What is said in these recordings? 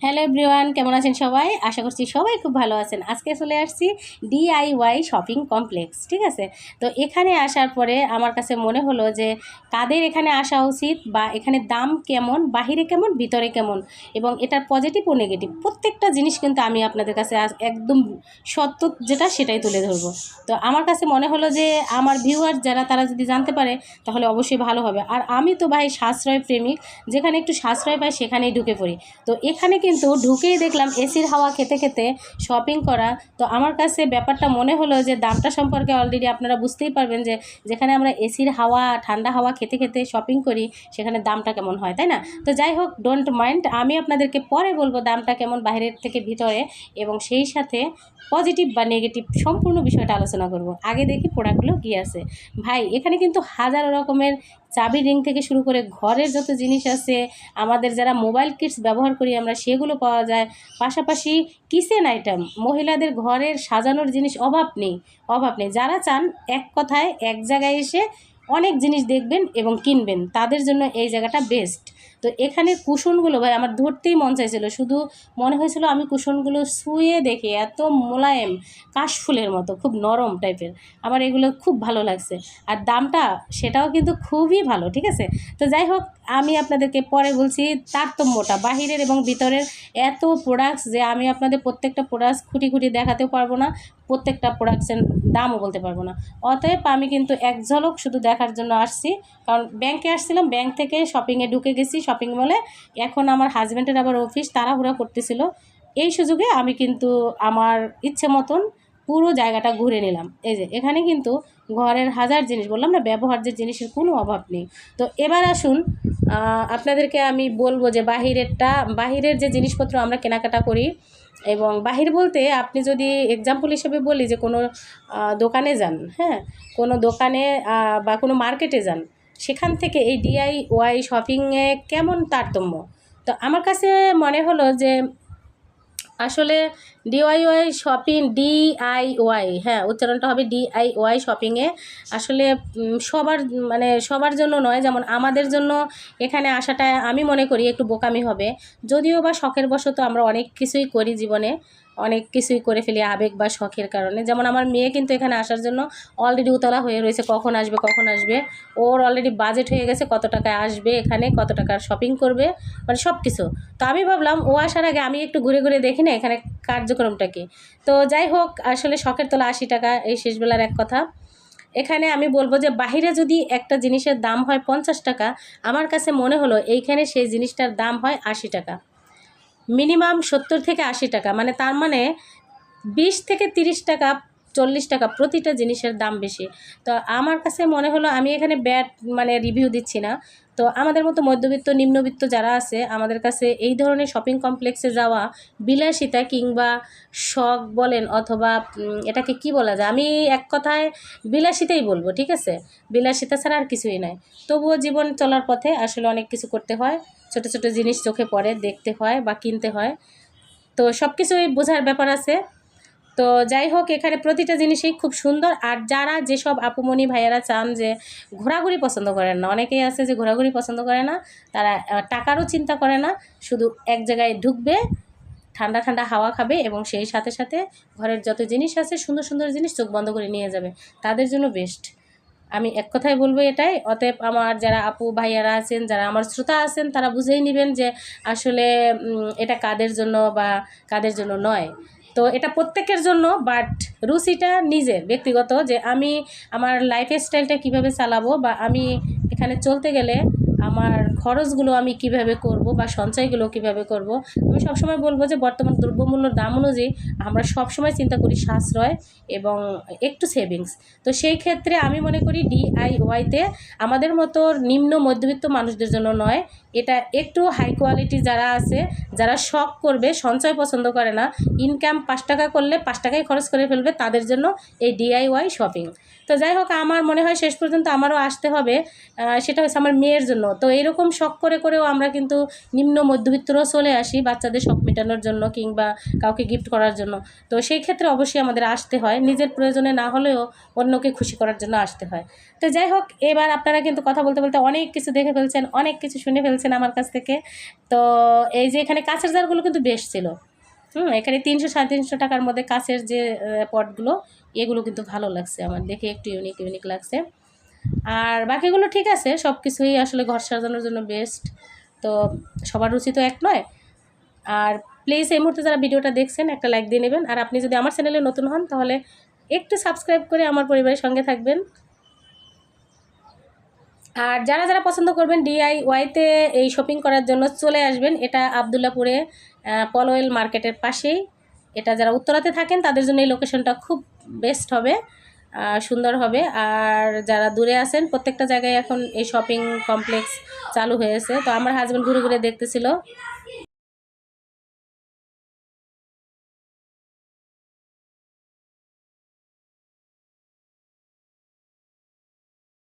Hello everyone, কেমন আছেন সবাই? আশা করছি সবাই খুব ভালো আছেন। আজকে চলে আসছি ডিআইওয়াই শপিং কমপ্লেক্স, ঠিক আছে? তো এখানে আসার পরে আমার কাছে মনে হলো যে কাদের এখানে আসা উচিত, বা এখানে দাম কেমন, বাহিরে কেমন, ভিতরে কেমন, এবং এটার পজিটিভ ও নেগেটিভ প্রত্যেকটা জিনিস কিন্তু আমি আপনাদের কাছে একদম সত্য যেটা সেটাই তুলে ধরবো। তো আমার কাছে মনে হলো যে আমার ভিউয়ার যারা, তারা যদি জানতে পারে তাহলে অবশ্যই ভালো হবে। আর আমি তো ভাই সাশ্রয় প্রেমিক, যেখানে একটু সাশ্রয় পাই সেখানেই ঢুকে পড়ি। তো এখানে কিন্তু ঢুকেই দেখলাম এসির হাওয়া খেতে খেতে শপিং করা। তো আমার কাছে ব্যাপারটা মনে হলো যে দামটা সম্পর্কে অলরেডি আপনারা বুঝতেই পারবেন যে যেখানে আমরা এসির হাওয়া, ঠান্ডা হাওয়া খেতে খেতে শপিং করি সেখানে দামটা কেমন হয়, তাই না? তো যাই হোক, ডোন্ট মাইন্ড, আমি আপনাদেরকে পরে বলবো দামটা কেমন বাইরের থেকে ভিতরে, এবং সেই সাথে পজিটিভ বা নেগেটিভ সম্পূর্ণ বিষয়টা আলোচনা করব। আগে দেখি প্রোডাক্টগুলো কী আছে। ভাই এখানে কিন্তু হাজারো রকমের চাবি রিং থেকে শুরু করে ঘরের যত জিনিস আছে, আমাদের যারা মোবাইল কিটস ব্যবহার করি আমরা, সেগুলো পাওয়া যায়। পাশাপাশি কিচেন আইটেম, মহিলাদের ঘরের সাজানোর জিনিস অভাব নেই। যারা চান এক কথায় এক জায়গায় এসে অনেক জিনিস দেখবেন এবং কিনবেন, তাদের জন্য এই জায়গাটা বেস্ট। তো এখানে কুশনগুলো ভাই আমার ধরতেই মন চাইছিল, শুধু মনে হয়েছিল আমি কুশনগুলো শুয়ে দেখে, এত মোলায়েম, কাশফুলের মতো, খুব নরম টাইপের। আমার এগুলো খুব ভালো লাগছে। আর দামটা সেটাও কিন্তু খুবই ভালো, ঠিক আছে? তো যাই হোক, আমি আপনাদেরকে পরে বলছি তারতম্যটা বাহিরের এবং ভিতরের। এত প্রোডাক্টস যে আমি আপনাদের প্রত্যেকটা প্রোডাক্টস খুঁটি খুঁটি দেখাতেও পারবো না, প্রত্যেকটা প্রোডাক্টসের দামও বলতে পারবো না। অতএব আমি কিন্তু এক ঝলক শুধু দেখার জন্য আসছি, কারণ ব্যাংকে আসছিলাম, ব্যাংক থেকে শপিংয়ে ঢুকে গেছি শপিং মলে। এখন আমার হাজব্যান্ডের আবার অফিস, তাড়াহুড়া করতেছিল, এই সুযোগে আমি কিন্তু আমার ইচ্ছে মতন পুরো জায়গাটা ঘুরে নিলাম। এই যে এখানে কিন্তু ঘরের হাজার জিনিস, বললাম না ব্যবহার্যের জিনিসের কোনো অভাব নেই। তো এবার আসুন, আপনাদেরকে আমি বলবো যে বাহিরের যে জিনিসপত্র আমরা কেনাকাটা করি, এবং বাহির বলতে আপনি যদি এক্সাম্পল হিসেবে বলি যে কোনো দোকানে যান, হ্যাঁ, কোনো দোকানে বা কোনো মার্কেটে যান, সেখান থেকে এই ডিআইওয়াই শপিংয়ে কেমন তারতম্য। তো আমার কাছে মনে হলো যে আসলে ডিআইওয়াই, হ্যাঁ উচ্চারণটা হবে ডিআইওয়াই শপিংয়ে আসলে সবার জন্য নয়। যেমন আমাদের জন্য এখানে আসাটা আমি মনে করি একটু বোকামি হবে, যদিও বা শখের বশত আমরা অনেক কিছুই করি জীবনে, অনেক কিছুই করে ফেলি আবেগ বা শখের কারণে। যেমন আমার মেয়ে কিন্তু এখানে আসার জন্য অলরেডি উতলা হয়ে রয়েছে, কখন আসবে। ওর অলরেডি বাজেট হয়ে গেছে কত টাকায় আসবে, এখানে কত টাকার শপিং করবে, মানে সব কিছু। তো আমি ভাবলাম ও আসার আগে আমি একটু ঘুরে ঘুরে দেখি না এখানে কার্যক্রমটা কি। তো যাই হোক, আসলে শখের তোলা 80 টাকা, এই শেষবেলার এক কথা। এখানে আমি বলবো যে বাহিরে যদি একটা জিনিসের দাম হয় 50 টাকা, আমার কাছে মনে হলো এইখানে সেই জিনিসটার দাম হয় 80 টাকা, মিনিমাম 70 থেকে 80 টাকা, মানে তার মানে 20 থেকে 30 টাকা, 40 টাকা প্রতিটা জিনিসের দাম বেশি। তো আমার কাছে মনে হলো, আমি এখানে রিভিউ দিচ্ছি না, তো আমাদের মতো মধ্যবিত্ত নিম্নবিত্ত যারা আছে, আমাদের কাছে এই ধরনের শপিং কমপ্লেক্সে যাওয়া বিলাসিতা কিংবা শখ বলেন, অথবা এটাকে কি বলা যায়, আমি এক কথায় বিলাসিতাই বলবো, ঠিক আছে? বিলাসিতা ছাড়া আর কিছুই নয়। তবুও জীবন চলার পথে আসলে অনেক কিছু করতে হয়, ছোট ছোট জিনিস চোখে পড়ে, দেখতে হয় বা কিনতে হয়, তো সব কিছুই বোঝার ব্যাপার আছে। তো যাই হোক, এখানে প্রতিটা জিনিসই খুব সুন্দর। আর যারা যেসব আপুমণি ভাইয়েরা চান যে ঘোরাঘুরি পছন্দ করেন না, অনেকেই আছে যে ঘোরাঘুরি পছন্দ করে না, তারা টাকারও চিন্তা করে না, শুধু এক জায়গায় ঢুকবে, ঠান্ডা ঠান্ডা হাওয়া খাবে, এবং সেই সাথে সাথে ঘরের যত জিনিস আছে সুন্দর সুন্দর জিনিস চোখ বন্ধ করে নিয়ে যাবে, তাদের জন্য বেস্ট। আমি এক কথায় বলবো এটাই। অতএব আমার যারা আপু ভাইয়ারা আছেন, যারা আমার শ্রোতা আছেন, তারা বুঝেই নেবেন যে আসলে এটা কাদের জন্য বা কাদের জন্য নয়। তো এটা প্রত্যেকের জন্য, বাট রুচিটা নিজের ব্যক্তিগত, যে আমি আমার লাইফ স্টাইলটা কীভাবে চালাবো, বা আমি এখানে চলতে গেলে আমার খরচগুলো আমি কিভাবে করব, বা সঞ্চয়গুলো কিভাবে করব। আমি সবসময় বলবো যে বর্তমান দ্রব্যমূল্যর দাম অনুযায়ী আমরা সবসময় চিন্তা করি সাশ্রয় এবং একটু সেভিংস। তো সেই ক্ষেত্রে আমি মনে করি ডিআইওয়াইতে আমাদের মতো নিম্ন মধ্যবিত্ত মানুষদের জন্য নয়, এটা একটু হাই কোয়ালিটি যারা আছে, যারা শখ করবে, সঞ্চয় পছন্দ করে না, ইনকাম 5 টাকা করলে 5 টাকাই খরচ করে ফেলবে, তাদের জন্য এই ডিআইওয়াই শপিং। তো যাই হোক, আমার মনে হয় শেষ পর্যন্ত আমারও আসতে হবে, সেটা হচ্ছে আমার মেয়ের জন্য। তো এইরকম শখ করে করেও আমরা কিন্তু নিম্ন মধ্যবিত্তরাও চলে আসি বাচ্চাদের শখ মেটানোর জন্য কিংবা কাউকে গিফট করার জন্য। তো সেই ক্ষেত্রে অবশ্যই আমাদের আসতে হয়, নিজের প্রয়োজনে না হলেও অন্যকে খুশি করার জন্য আসতে হয়। তো যাই হোক, এবার আপনারা কিন্তু কথা বলতে বলতে অনেক কিছু দেখে ফেলছেন, অনেক কিছু শুনে ফেলছেন আমার কাছ থেকে। তো এই যে এখানে কাঁচের জারগুলো কিন্তু বেশ ছিল, এখানে 300-350 টাকার মধ্যে কাঁচের যে পটগুলো, এগুলো কিন্তু ভালো লাগছে আমার দেখে, একটু ইউনিক ইউনিক লাগছে। আর বাকিগুলো ঠিক আছে, সব কিছুই আসলে ঘর সাজানোর জন্য বেস্ট। তো সবার রুচি তো এক নয়। আর প্লিজ এই মুহূর্তে যারা ভিডিওটা দেখছেন একটা লাইক দিয়ে নেবেন। আর আপনি যদি আমার চ্যানেলে নতুন হন তাহলে একটু সাবস্ক্রাইব করে আমার পরিবারের সঙ্গে থাকবেন। আর যারা যারা পছন্দ করবেন DIYতে এই শপিং করার জন্য চলে আসবেন। এটা আবদুল্লাপুরে পলওয়েল মার্কেটের পাশেই। এটা যারা উত্তরাতে থাকেন তাদের জন্য এই লোকেশনটা খুব বেস্ট হবে, সুন্দর হবে। আর যারা দূরে আছেন, প্রত্যেকটা জায়গায় এখন এই শপিং কমপ্লেক্স চালু হয়েছে। তো আমার হাজব্যান্ড ঘুরে ঘুরে দেখতেছিল।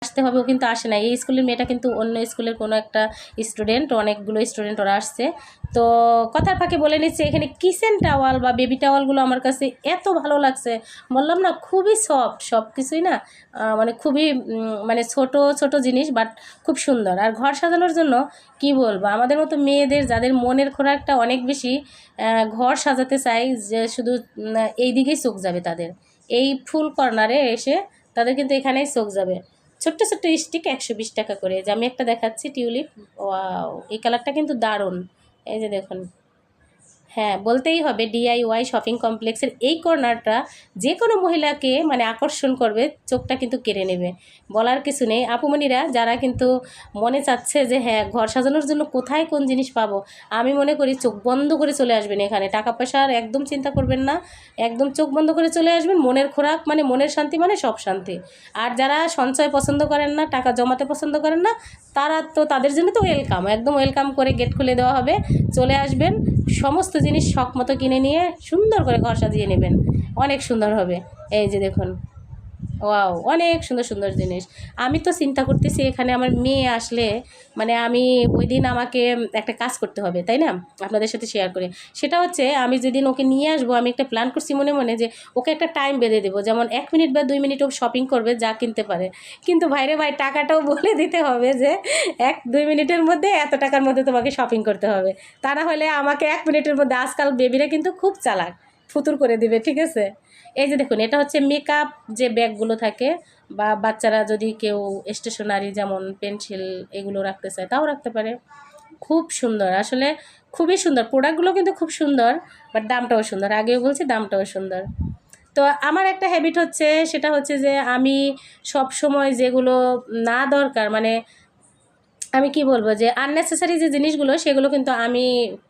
আসতে হবে, ও কিন্তু আসে না। এই স্কুলের মেয়েটা কিন্তু অন্য স্কুলের কোনো একটা স্টুডেন্ট, অনেকগুলো স্টুডেন্ট ওরা আসছে। তো কথার ফাঁকে বলে নিচ্ছে, এখানে কিচেন টাওয়াল বা বেবি টাওয়ালগুলো আমার কাছে এত ভালো লাগছে, বললাম না খুবই সফট, সব কিছুই না মানে খুবই মানে ছোট ছোট জিনিস, বাট খুব সুন্দর। আর ঘর সাজানোর জন্য কি বলবো, আমাদের মতো মেয়েদের যাদের মনের খোরাকটা অনেক বেশি, ঘর সাজাতে চাই যে শুধু এই দিকেই চোখ যাবে তাদের, এই ফুল কর্নারে এসে তাদের কিন্তু এখানেই চোখ যাবে। ছোট্ট ছোট্ট স্টিক 120 টাকা করে। যে আমি একটা দেখাচ্ছি টিউলিপ, ওয়াও, এই কালারটা কিন্তু দারুণ। এই যে দেখুন, হ্যাঁ বলতেই হবে DIY শপিং কমপ্লেক্সের এই কর্নারটা যে কোনো মহিলাকে মানে আকর্ষণ করবে, চোখটা কিন্তু কেড়ে নেবে, বলার কিছু নেই। আপুমণিরা যারা কিন্তু মনে চাচ্ছে যে হ্যাঁ ঘর সাজানোর জন্য কোথায় কোন জিনিস পাবো, আমি মনে করি চোখ বন্ধ করে চলে আসবেন এখানে। টাকা পয়সার একদম চিন্তা করবেন না, একদম চোখ বন্ধ করে চলে আসবেন। মনের খোরাক মানে মনের শান্তি মানে সব শান্তি। আর যারা সঞ্চয় পছন্দ করেন না, টাকা জমাতে পছন্দ করেন না, তারা তো তাদের জন্য তো ওয়েলকাম, একদম ওয়েলকাম করে গেট খুলে দেওয়া হবে। চলে আসবেন, সমস্ত জিনিস শখ মতো কিনে নিয়ে সুন্দর করে ঘর সাজিয়ে নেবেন, অনেক সুন্দর হবে। এই যে দেখুন, ওয়াও, অনেক সুন্দর সুন্দর জিনিস। আমি তো চিন্তা করতেছি এখানে আমার মেয়ে আসলে মানে আমি ওই দিন আমাকে একটা কাজ করতে হবে, তাই না, আপনাদের সাথে শেয়ার করে। সেটা হচ্ছে আমি যেদিন ওকে নিয়ে আসবো, আমি একটা প্ল্যান করছি মনে মনে যে ওকে একটা টাইম বেঁধে দেবো, যেমন 1 মিনিট বা 2 মিনিট ও শপিং করবে, যা কিনতে পারে। কিন্তু ভাইরে ভাই, টাকাটাও বলে দিতে হবে যে 1-2 মিনিটের মধ্যে এত টাকার মধ্যে তোমাকে শপিং করতে হবে। তা না হলে আমাকে 1 মিনিটের মধ্যে, আজকাল বেবিরা কিন্তু খুব চালাক, ফুতুর করে দিবে, ঠিক আছে। এই যে দেখুন, এটা হচ্ছে মেকআপ যে ব্যাগগুলো থাকে, বা বাচ্চারা যদি কেউ স্টেশনারি যেমন পেন্সিল এগুলো রাখতে চায় তাও রাখতে পারে। খুব সুন্দর, আসলে খুবই সুন্দর প্রোডাক্টগুলো, কিন্তু খুব সুন্দর। বাট দামটাও সুন্দর, আগেও বলছি দামটাও সুন্দর। তো আমার একটা হ্যাবিট হচ্ছে, সেটা হচ্ছে যে আমি সব সময় যেগুলো না দরকার মানে আমি কি বলবো, যে আননেসেসারি যে জিনিসগুলো সেগুলো কিন্তু আমি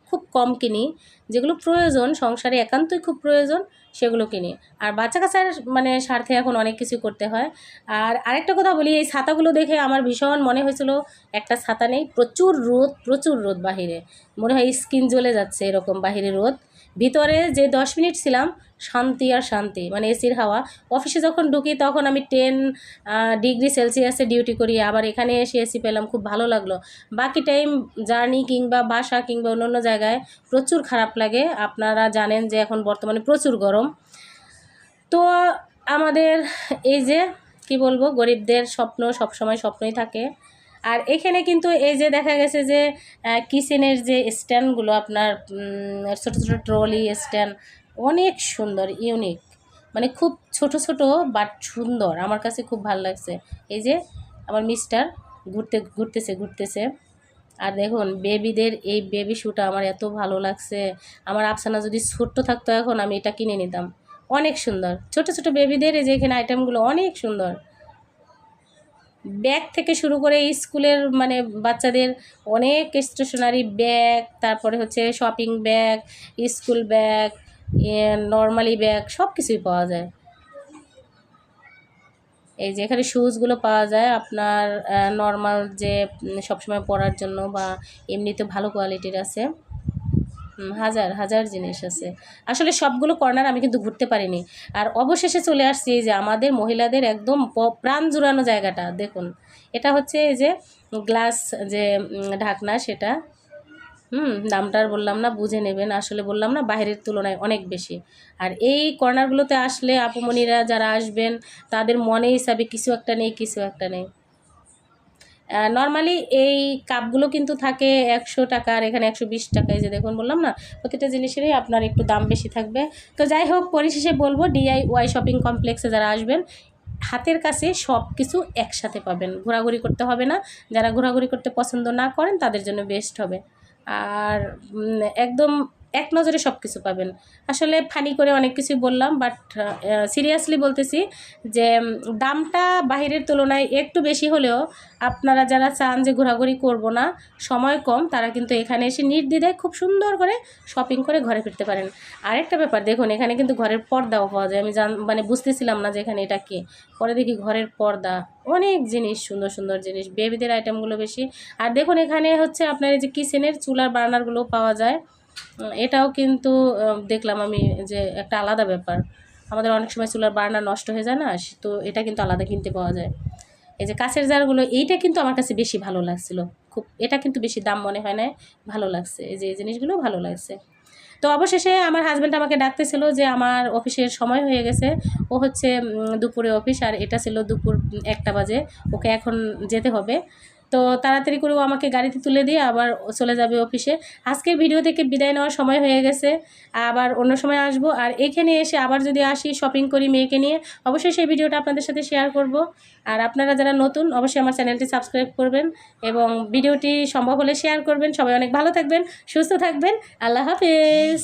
খুব কম কিনি। যেগুলো প্রয়োজন, সংসারে একান্তই খুব প্রয়োজন, সেগুলো কিনি। আর বাচ্চা কাচ্চার মানে স্বার্থে এখন অনেক কিছু করতে হয়। আর আরেকটা কথা বলি, এই ছাতাগুলো দেখে আমার ভীষণ মনে হয়েছিল একটা ছাতা নেই, প্রচুর রোদ, প্রচুর রোদ বাহিরে, মনে হয় স্কিন জ্বলে যাচ্ছে এরকম বাহিরে রোদ। ভিতরে যে 10 মিনিট ছিলাম, শান্তি আর শান্তি, মানে এসির হাওয়া। অফিসে যখন ঢুকি তখন আমি 10 ডিগ্রি সেলসিয়াসে ডিউটি করি, আবার এখানে এসে এসি পেলাম, খুব ভালো লাগলো। বাকি টাইম জার্নি কিংবা বাসা কিংবা অন্য জায়গায় প্রচুর খারাপ লাগে। আপনারা জানেন যে এখন বর্তমানে প্রচুর গরম। তো আমাদের এই যে কি বলবো, গরিবদের স্বপ্ন সবসময় স্বপ্নই থাকে। আর এখানে কিন্তু এই যে দেখা গেছে যে কিচেনের যে স্ট্যান্ডগুলো আপনার ছোটো ছোটো ট্রলি স্ট্যান্ড, অনেক সুন্দর, ইউনিক, মানে খুব ছোট ছোট বাট সুন্দর, আমার কাছে খুব ভালো লাগছে। এই যে আমার মিস্টার ঘুরতেছে। আর দেখুন বেবিদের এই বেবি শ্যুটা আমার এত ভালো লাগছে। আমার আফসানা যদি ছোট্ট থাকতো এখন, আমি এটা কিনে নিতাম। অনেক সুন্দর ছোট ছোট বেবিদের এই যে এখানে আইটেমগুলো অনেক সুন্দর। ব্যাগ থেকে শুরু করে স্কুলের মানে বাচ্চাদের অনেক স্টেশনারি ব্যাগ, তারপরে হচ্ছে shopping bag, school bag, normally bag, সব কিছুই পাওয়া যায়। এই যে এখানে শুজগুলো পাওয়া যায় আপনার নর্মাল যে সবসময় পরার জন্য, বা এমনিতে ভালো কোয়ালিটির আছে। হাজার হাজার জিনিস আছে। আসলে সবগুলো কর্নার আমি কিন্তু ঘুরতে পারিনি। আর অবশেষে চলে আসছি এই যে আমাদের মহিলাদের একদম প্রাণ জুড়ানো জায়গাটা দেখুন। এটা হচ্ছে এই যে গ্লাস যে ঢাকনা সেটা, দামটা আর বললাম না, বুঝে নেবেন। আসলে বললাম না বাইরের তুলনায় অনেক বেশি। আর এই কর্নারগুলোতে আসলে আপুমণিরা যারা আসবেন তাদের মনে হিসাবে কিছু একটা নেই, কিছু একটা নেই। নর্মালি এই কাপগুলো কিন্তু থাকে 100 টাকা, আর এখানে 120 টাকায়, যে দেখুন বললাম না প্রতিটা জিনিসেরই আপনার একটু দাম বেশি থাকবে। তো যাই হোক, পরিশেষে বলবো DIY শপিং কমপ্লেক্সে যারা আসবেন হাতের কাছে সব কিছু একসাথে পাবেন, ঘোরাঘুরি করতে হবে না। যারা ঘোরাঘুরি করতে পছন্দ না করেন তাদের জন্য বেস্ট হবে। আর একদম এক নজরে সব কিছু পাবেন। আসলে ফানি করে অনেক কিছুই বললাম, বাট সিরিয়াসলি বলতেছি যে দামটা বাহিরের তুলনায় একটু বেশি হলেও আপনারা যারা চান যে ঘোরাঘুরি করব না, সময় কম, তারা কিন্তু এখানে এসে নির্দ্বিধায় খুব সুন্দর করে শপিং করে ঘরে ফিরতে পারেন। আরেকটা ব্যাপার দেখুন, এখানে কিন্তু ঘরের পর্দাও পাওয়া যায়। আমি মানে বুঝতেছিলাম না যে এখানে এটা কি, পরে দেখি ঘরের পর্দা, অনেক জিনিস, সুন্দর সুন্দর জিনিস, বেবিদের আইটেমগুলো বেশি। আর দেখুন এখানে হচ্ছে আপনার এই যে কিচেনের চুলার বার্নারগুলো পাওয়া যায়। এটাও কিন্তু দেখলাম আমি যে একটা আলাদা ব্যাপার। আমাদের অনেক সময় চুলার বার্নার নষ্ট হয়ে যায় না, তো এটা কিন্তু আলাদা কিনতে পাওয়া যায়। এই যে কাঁচের জারগুলো, এইটা কিন্তু আমার কাছে বেশি ভালো লাগছিলো খুব। এটা কিন্তু বেশি দাম মনে হয় না, ভালো লাগছে। এই যে এই জিনিসগুলো ভালো লাগছে। তো অবশেষে আমার হাজব্যান্ড আমাকে ডাকতেছিল যে আমার অফিসের সময় হয়ে গেছে। ও হচ্ছে দুপুরে অফিস, আর এটা ছিল দুপুর 1টা বাজে। ওকে এখন যেতে হবে। তো তাড়াতাড়ি করে ও আমাকে গাড়িতে তুলে দিয়ে আবার চলে যাবে অফিসে। আজকের ভিডিও থেকে বিদায় নেওয়ার সময় হয়ে গেছে, আবার অন্য সময় আসব। আর এখানে এসে আবার যদি আসি শপিং করি মেয়েকে নিয়ে, অবশ্যই সেই ভিডিওটা আপনাদের সাথে শেয়ার করব। আর আপনারা যারা নতুন অবশ্যই আমার চ্যানেলটি সাবস্ক্রাইব করবেন এবং ভিডিওটি সম্ভব হলে শেয়ার করবেন। সবাই অনেক ভালো থাকবেন, সুস্থ থাকবেন। আল্লাহ হাফেজ।